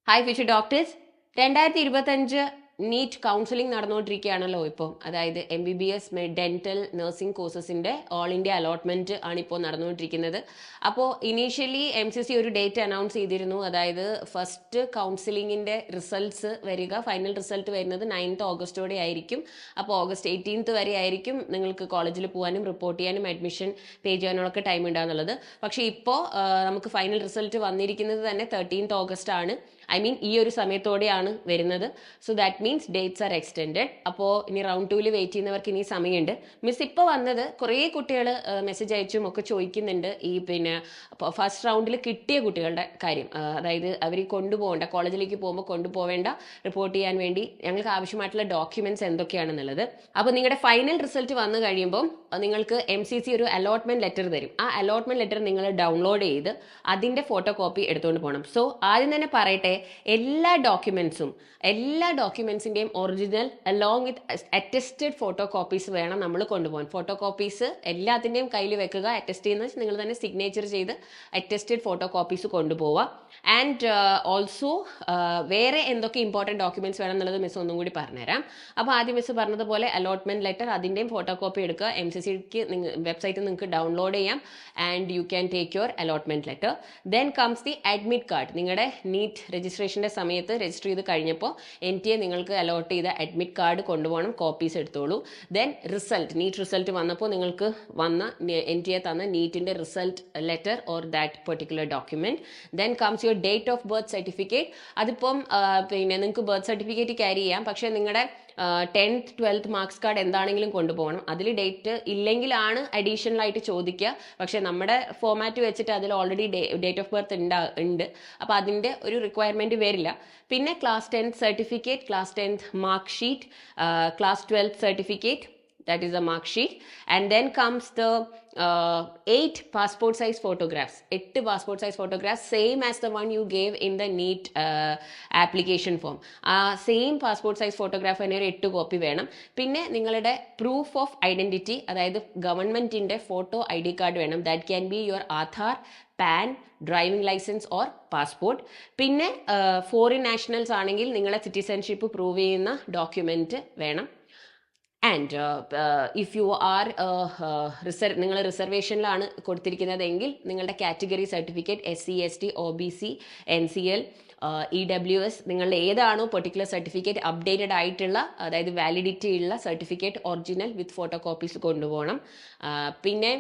Hi future doctors. 2025 NEET counselling നടന്നുകൊണ്ടിരിക്കുകയാണല്ലോ ഇപ്പോൾ. അതായത് MBBS ഡെന്റൽ നഴ്സിംഗ് കോഴ്സസിന്റെ ഓൾ ഇന്ത്യ അലോട്ട്മെന്റ് ആണ് ഇപ്പോൾ നടന്നുകൊണ്ടിരിക്കുന്നത്. അപ്പോൾ ഇനീഷ്യലി MCC ഒരു ഡേറ്റ് അനൗൺസ് ചെയ്തിരുന്നു. അതായത് ഫസ്റ്റ് കൗൺസിലിംഗിന്റെ റിസൾട്ട്സ് വരിക, ഫൈനൽ റിസൾട്ട് വരുന്നത് 9th ഓഗസ്റ്റോടെ ആയിരിക്കും. അപ്പോൾ August 18th വരെ ആയിരിക്കും നിങ്ങൾക്ക് കോളേജിൽ പോകാനും റിപ്പോർട്ട് ചെയ്യാനും അഡ്മിഷൻ പേ ചെയ്യാനൊക്കെ ടൈം ഉണ്ടാകുന്നുള്ളത്. പക്ഷേ ഇപ്പോൾ നമുക്ക് ഫൈനൽ റിസൾട്ട് വന്നിരിക്കുന്നത് തന്നെ 13th ഓഗസ്റ്റ് ആണ്. ഈ ഒരു സമയത്തോടെയാണ് വരുന്നത്. So that means dates R extended. അപ്പോൾ ഇനി റൗണ്ട് 2 വെയിറ്റ് ചെയ്യുന്നവർക്ക് ഇനി സമയമുണ്ട്. മിസ് ഇപ്പോൾ വന്നത് കുറേ കുട്ടികൾ മെസ്സേജ് അയച്ചും ഒക്കെ ചോദിക്കുന്നുണ്ട് ഈ ഫസ്റ്റ് റൗണ്ടിൽ കിട്ടിയ കുട്ടികളുടെ കാര്യം. അതായത് അവർ കൊണ്ടുപോകേണ്ട, കോളേജിലേക്ക് പോകുമ്പോൾ കൊണ്ടുപോവേണ്ട, റിപ്പോർട്ട് ചെയ്യാൻ വേണ്ടി ഞങ്ങൾക്ക് ആവശ്യമായിട്ടുള്ള ഡോക്യുമെന്റ്സ് എന്തൊക്കെയാണെന്നുള്ളത്. അപ്പോൾ നിങ്ങളുടെ ഫൈനൽ റിസൾട്ട് വന്നു കഴിയുമ്പോൾ നിങ്ങൾക്ക് MCC ഒരു അലോട്ട്മെന്റ് ലെറ്റർ തരും. ആ അലോട്ട്മെന്റ് ലെറ്റർ നിങ്ങൾ ഡൗൺലോഡ് ചെയ്ത് അതിന്റെ ഫോട്ടോ കോപ്പി എടുത്തുകൊണ്ട് പോകണം. സോ ആദ്യം തന്നെ പറയട്ടെ, എല്ലാ ഡോക്യുമെന്റ്സിന്റെയും original along with attested photo copies വേണം നമ്മൾ കൊണ്ടുപോകാൻ. ഫോട്ടോ കോപ്പീസ് എല്ലാത്തിന്റെയും കയ്യിൽ വെക്കുക. അറ്റസ്റ്റ് ചെയ്യുന്ന നിങ്ങൾ തന്നെ സിഗ്നേച്ചർ ചെയ്ത് അറ്റസ്റ്റഡ് ഫോട്ടോ കോപ്പീസ് കൊണ്ടുപോവുക. ആൻഡ് ഓൾസോ വേറെ എന്തൊക്കെ ഇമ്പോർട്ടൻറ്റ് ഡോക്യുമെന്റ്സ് വേണം എന്നുള്ളത് മിസ് ഒന്നും കൂടി പറഞ്ഞുതരാം. അപ്പോൾ ആദ്യം മിസ് പറഞ്ഞതുപോലെ അലോട്ട്മെന്റ് ലെറ്റർ, അതിന്റെയും ഫോട്ടോ കോപ്പി എടുക്കുക. MCCക്ക് വെബ്സൈറ്റിൽ നിങ്ങൾക്ക് ഡൗൺലോഡ് ചെയ്യാം and you can take your allotment letter. Then comes the admit card. നിങ്ങളുടെ നീറ്റ് രജിസ്ട്രേഷന്റെ സമയത്ത് രജിസ്റ്റർ ചെയ്ത് കഴിഞ്ഞപ്പോൾ NTA നിങ്ങൾക്ക് അലോട്ട് ചെയ്ത അഡ്മിറ്റ് കാർഡ് കൊണ്ടുപോകണം, കോപ്പീസ് എടുത്തോളൂ. ദെൻ റിസൾട്ട്, നീറ്റ് റിസൾട്ട് വന്നപ്പോൾ നിങ്ങൾക്ക് വന്ന NTA തന്ന നീറ്റിന്റെ result letter or that particular document. Then comes your date of birth certificate. അതിപ്പം നിങ്ങൾക്ക് ബർത്ത് സർട്ടിഫിക്കറ്റ് ക്യാരി ചെയ്യാം, പക്ഷേ നിങ്ങളുടെ 10th 12th മാർക്സ് കാർഡ് എന്താണെങ്കിലും കൊണ്ടുപോകണം. അതിൽ ഡേറ്റ് ഇല്ലെങ്കിലാണ് അഡീഷണൽ ആയിട്ട് ചോദിക്കുക. പക്ഷെ നമ്മുടെ ഫോമാറ്റ് വെച്ചിട്ട് അതിൽ ഓൾറെഡി ഡേറ്റ് ഓഫ് ബർത്ത് ഉണ്ട്. അപ്പോൾ അതിൻ്റെ ഒരു റിക്വയർമെന്റ് വരില്ല. പിന്നെ class 10th certificate, class 10th mark sheet, class 12th certificate, that is a mark sheet. And then comes the 8 passport size photographs. 8 passport size photographs, same as the one you gave in the NEET application form. Same passport size photograph തന്നെ ഒരു 8 copy വേണം. പിന്നെ നിങ്ങളുടെ proof of identity, അതായത് ഗവൺമെന്റിന്റെ photo ID card വേണം. That can be your Aadhaar, PAN, driving licence or passport. പിന്നെ foreign nationals ആണെങ്കിൽ നിങ്ങളെ സിറ്റിസൺഷിപ്പ് പ്രൂവ് ചെയ്യുന്ന ഡോക്യുമെന്റ് വേണം. ആൻഡ് ഇഫ് യു ആർ നിങ്ങൾ റിസർവേഷനിലാണ് കൊടുത്തിരിക്കുന്നതെങ്കിൽ നിങ്ങളുടെ category certificate, SC ST OBC NCL EWS, നിങ്ങളുടെ ഏതാണോ പെർട്ടിക്കുലർ സർട്ടിഫിക്കറ്റ് അപ്ഡേറ്റഡ് ആയിട്ടുള്ള, അതായത് വാലിഡിറ്റി ഉള്ള സർട്ടിഫിക്കറ്റ് ഒറിജിനൽ വിത്ത് ഫോട്ടോ കോപ്പീസ് കൊണ്ടുപോകണം. പിന്നെ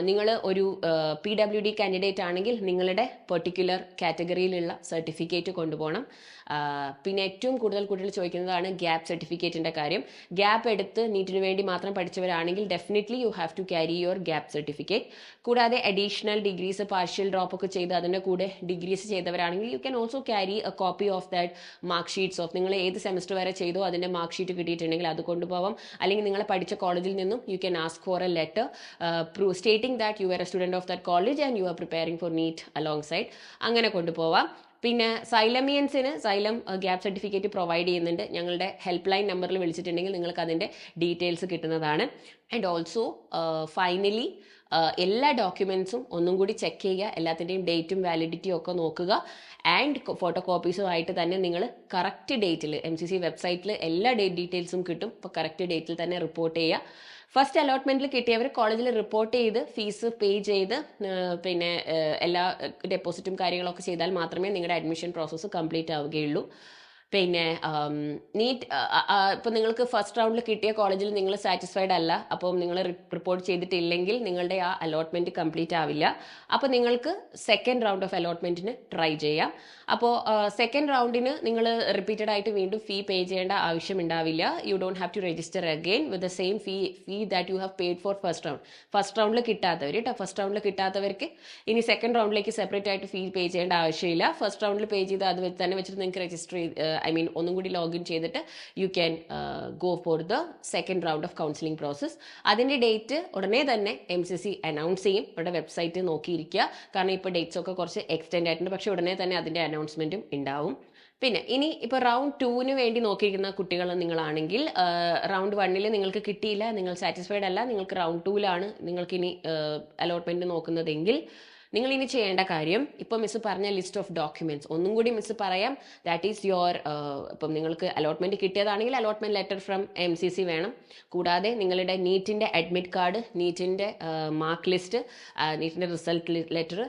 നിങ്ങൾ ഒരു PWD കാൻഡിഡേറ്റ് ആണെങ്കിൽ നിങ്ങളുടെ പെർട്ടിക്കുലർ കാറ്റഗറിയിലുള്ള സർട്ടിഫിക്കറ്റ് കൊണ്ടുപോകണം. പിന്നെ ഏറ്റവും കൂടുതൽ കുട്ടികൾ ചോദിക്കുന്നതാണ് ഗ്യാപ്പ് സർട്ടിഫിക്കറ്റിൻ്റെ കാര്യം. ഗ്യാപ്പ് എടുത്ത് നീറ്റിന് വേണ്ടി മാത്രം പഠിച്ചവരാണെങ്കിൽ definitely you have to carry your gap certificate. കൂടാതെ അഡീഷണൽ ഡിഗ്രീസ്, പാർഷ്യൽ ഡ്രോപ്പ് ഒക്കെ ചെയ്ത് അതിൻ്റെ കൂടെ ഡിഗ്രീസ് ചെയ്തവരാണെങ്കിൽ you can also carry a copy of that mark sheets of നിങ്ങൾ ഏത് സെമസ്റ്റർ വരെ ചെയ്തോ അതിൻ്റെ മാർക്ക് ഷീറ്റ് കിട്ടിയിട്ടുണ്ടെങ്കിൽ അത് കൊണ്ടുപോകാം. അല്ലെങ്കിൽ നിങ്ങൾ പഠിച്ച കോളേജിൽ നിന്നും you can ask for A letter stating that you were a student of that college and you are preparing for NEET alongside. അങ്ങനെ കൊണ്ടുപോവാം. പിന്നെ സൈലമിയൻസിന് സൈലം ഗ്യാപ്പ് സർട്ടിഫിക്കറ്റ് പ്രൊവൈഡ് ചെയ്യുന്നുണ്ട്. ഞങ്ങളുടെ ഹെൽപ്പ് ലൈൻ നമ്പറിൽ വിളിച്ചിട്ടുണ്ടെങ്കിൽ നിങ്ങൾക്ക് അതിൻ്റെ ഡീറ്റെയിൽസ് കിട്ടുന്നതാണ്. ആൻഡ് ഓൾസോ ഫൈനലി എല്ലാ ഡോക്യുമെൻസും ഒന്നും കൂടി ചെക്ക് ചെയ്യുക. എല്ലാത്തിൻ്റെയും ഡേറ്റും വാലിഡിറ്റിയും ഒക്കെ നോക്കുക. ആൻഡ് ഫോട്ടോ കോപ്പീസുമായിട്ട് തന്നെ നിങ്ങൾ കറക്റ്റ് ഡേറ്റിൽ MCC വെബ്സൈറ്റിൽ എല്ലാ ഡീറ്റെയിൽസും കിട്ടും. അപ്പോൾ കറക്റ്റ് ഡേറ്റിൽ തന്നെ റിപ്പോർട്ട് ചെയ്യുക. ഫസ്റ്റ് അലോട്ട്മെന്റിൽ കിട്ടിയവർ കോളേജിൽ റിപ്പോർട്ട് ചെയ്ത് ഫീസ് പേ ചെയ്ത് പിന്നെ എല്ലാ ഡെപ്പോസിറ്റും കാര്യങ്ങളൊക്കെ ചെയ്താൽ മാത്രമേ നിങ്ങളുടെ അഡ്മിഷൻ പ്രോസസ്സ് കംപ്ലീറ്റ് ആവുകയുള്ളൂ. പിന്നെ നീറ്റ് ഇപ്പം നിങ്ങൾക്ക് ഫസ്റ്റ് റൗണ്ടിൽ കിട്ടിയ കോളേജിൽ നിങ്ങൾ സാറ്റിസ്ഫൈഡ് അല്ല, അപ്പം നിങ്ങൾ റിപ്പോർട്ട് ചെയ്തിട്ടില്ലെങ്കിൽ നിങ്ങളുടെ ആ അലോട്ട്മെന്റ് കംപ്ലീറ്റ് ആവില്ല. അപ്പോൾ നിങ്ങൾക്ക് സെക്കൻഡ് റൗണ്ട് ഓഫ് അലോട്ട്മെന്റിന് ട്രൈ ചെയ്യാം. അപ്പോൾ സെക്കൻഡ് റൗണ്ടിന് നിങ്ങൾ റിപ്പീറ്റഡ് ആയിട്ട് വീണ്ടും ഫീ പേ ചെയ്യേണ്ട ആവശ്യമുണ്ടാവില്ല. You don't have to register again with the same fee that you have paid for first round. First റൗണ്ടിൽ കിട്ടാത്തവർക്ക് ഇനി സെക്കൻഡ് റൗണ്ടിലേക്ക് സെപ്പറേറ്റ് ആയിട്ട് ഫീ പേ ചെയ്യേണ്ട ആവശ്യമില്ല. ഫസ്റ്റ് റൗണ്ടിൽ പേ ചെയ്ത് അത് തന്നെ വെച്ചിട്ട് നിങ്ങൾക്ക് രജിസ്റ്റർ ഒന്നും കൂടി ലോഗിൻ ചെയ്തിട്ട് you can go for the second round of counselling process. അതിൻ്റെ ഡേറ്റ് ഉടനെ തന്നെ MCC അനൗൺസ് ചെയ്യും. ഇവിടെ വെബ്സൈറ്റ് നോക്കിയിരിക്കുക. കാരണം ഇപ്പോൾ ഡേറ്റ്സ് ഒക്കെ കുറച്ച് എക്സ്റ്റെൻഡ് ആയിട്ടുണ്ട്. പക്ഷേ ഉടനെ തന്നെ അതിൻ്റെ അനൗൺസ്മെൻറ്റും ഉണ്ടാവും. പിന്നെ ഇനി ഇപ്പോൾ റൗണ്ട് 2 വേണ്ടി നോക്കിയിരിക്കുന്ന കുട്ടികൾ നിങ്ങളാണെങ്കിൽ റൗണ്ട് 1 നിങ്ങൾക്ക് കിട്ടിയില്ല, നിങ്ങൾ സാറ്റിസ്ഫൈഡ് അല്ല, നിങ്ങൾക്ക് റൗണ്ട് 2 നിങ്ങൾക്കിനി അലോട്ട്മെൻറ്റ് നോക്കുന്നതെങ്കിൽ നിങ്ങൾ ഇനി ചെയ്യേണ്ട കാര്യം ഇപ്പം മിസ് പറഞ്ഞ ലിസ്റ്റ് ഓഫ് ഡോക്യുമെന്റ്സ് ഒന്നും കൂടി മിസ് പറയാം. ദാറ്റ് ഈസ് യുവർ ഇപ്പം നിങ്ങൾക്ക് അലോട്ട്മെന്റ് കിട്ടിയതാണെങ്കിൽ അലോട്ട്മെന്റ് ലെറ്റർ ഫ്രം MCC വേണം. കൂടാതെ നിങ്ങളുടെ നീറ്റിന്റെ അഡ്മിറ്റ് കാർഡ്, നീറ്റിന്റെ മാർക്ക് ലിസ്റ്റ്, നീറ്റിന്റെ റിസൾട്ട് ലെറ്റർ,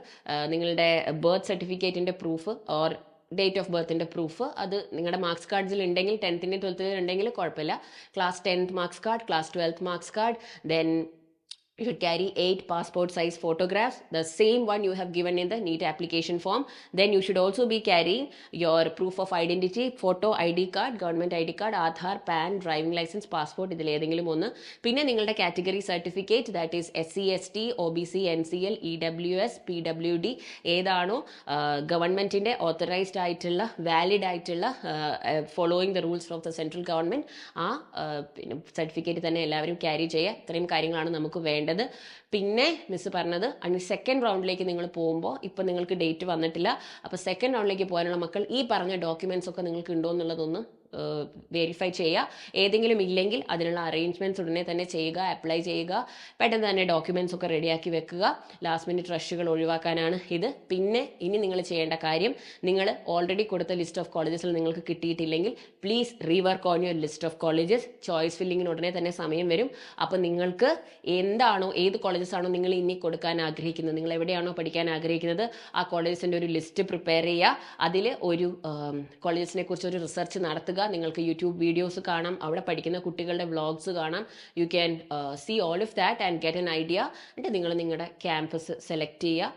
നിങ്ങളുടെ ബർത്ത് സർട്ടിഫിക്കറ്റിന്റെ പ്രൂഫ് ഓർ ഡേറ്റ് ഓഫ് ബർത്തിന്റെ പ്രൂഫ്, അത് നിങ്ങളുടെ മാർക്സ് കാർഡ്സിൽ ഉണ്ടെങ്കിൽ 10th 12th ഉണ്ടെങ്കിൽ കുഴപ്പമില്ല. Class 10th marks card, class 12th marks card, then you should carry 8 passport size photographs, the same one you have given in the NEET application form. Then you should also be carrying your proof of identity, photo, ID card, government ID card, Aadhaar, PAN, driving license, passport, ഇതിൽ ഏതെങ്കിലും ഒന്ന്. പിന്നെ നിങ്ങളുടെ category certificate, that is SC ST OBC NCL EWS PWD ഏതാണോ ഗവൺമെന്റിന്റെ authorised ആയിട്ടുള്ള valid ആയിട്ടുള്ള following the rules of the central government, ആ പിന്നെ സർട്ടിഫിക്കറ്റ് തന്നെ എല്ലാവരും ക്യാരി ചെയ്യുക. ഇത്രയും കാര്യങ്ങളാണ് നമുക്ക് വേണ്ടത്. പിന്നെ മിസ് പറഞ്ഞത് സെക്കൻഡ് റൗണ്ടിലേക്ക് നിങ്ങൾ പോകുമ്പോൾ ഇപ്പം നിങ്ങൾക്ക് ഡേറ്റ് വന്നിട്ടില്ല, അപ്പോൾ സെക്കൻഡ് റൗണ്ടിലേക്ക് പോകാനുള്ള മക്കൾ ഈ പറഞ്ഞ ഡോക്യുമെന്റ്സ് ഒക്കെ നിങ്ങൾക്ക് ഉണ്ടോ എന്നുള്ളതൊന്ന് വെരിഫൈ ചെയ്യുക. ഏതെങ്കിലും ഇല്ലെങ്കിൽ അതിനുള്ള അറേഞ്ച്മെന്റ്സ് ഉടനെ തന്നെ ചെയ്യുക, അപ്ലൈ ചെയ്യുക. പെട്ടെന്ന് തന്നെ ഡോക്യുമെന്റ്സ് ഒക്കെ റെഡിയാക്കി വെക്കുക. ലാസ്റ്റ് മിനിറ്റ് റഷുകൾ ഒഴിവാക്കാനാണ് ഇത്. പിന്നെ ഇനി നിങ്ങൾ ചെയ്യേണ്ട കാര്യം, നിങ്ങൾ ഓൾറെഡി കൊടുത്ത ലിസ്റ്റ് ഓഫ് കോളേജസിൽ നിങ്ങൾക്ക് കിട്ടിയിട്ടില്ലെങ്കിൽ please rework on your list of colleges. Choice ഫില്ലിങ്ങിന് ഉടനെ തന്നെ സമയം വരും. അപ്പോൾ നിങ്ങൾക്ക് എന്താണോ, ഏത് കോളേജസ് ആണോ നിങ്ങൾ ഇനി കൊടുക്കാൻ ആഗ്രഹിക്കുന്നത്, നിങ്ങൾ എവിടെയാണോ പഠിക്കാൻ ആഗ്രഹിക്കുന്നത്, ആ കോളേജസിൻ്റെ ഒരു ലിസ്റ്റ് പ്രിപ്പയർ ചെയ്യുക. അതിൽ ഒരു കോളേജസിനെ കുറിച്ച് ഒരു റിസർച്ച് നടത്തുക. നിങ്ങൾക്ക് യൂട്യൂബ് വീഡിയോസ് കാണാം, അവിടെ പഠിക്കുന്ന കുട്ടികളുടെ വ്ളോഗ്സ് കാണാം. You can see all of that and get an idea. എന്നിട്ട് നിങ്ങൾ നിങ്ങളുടെ ക്യാമ്പസ് സെലക്ട് ചെയ്യുക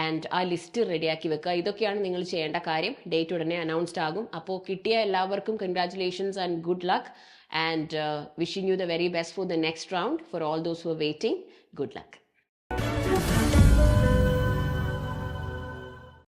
ആൻഡ് ആ ലിസ്റ്റ് റെഡിയാക്കി വെക്കുക. ഇതൊക്കെയാണ് നിങ്ങൾ ചെയ്യേണ്ട കാര്യം. ഡേറ്റ് ഉടനെ അനൗൺസ്ഡ് ആകും. അപ്പോൾ കിട്ടിയ എല്ലാവർക്കും congratulations and good luck, and wishing you the very best for the next round. For all those who are waiting, good luck.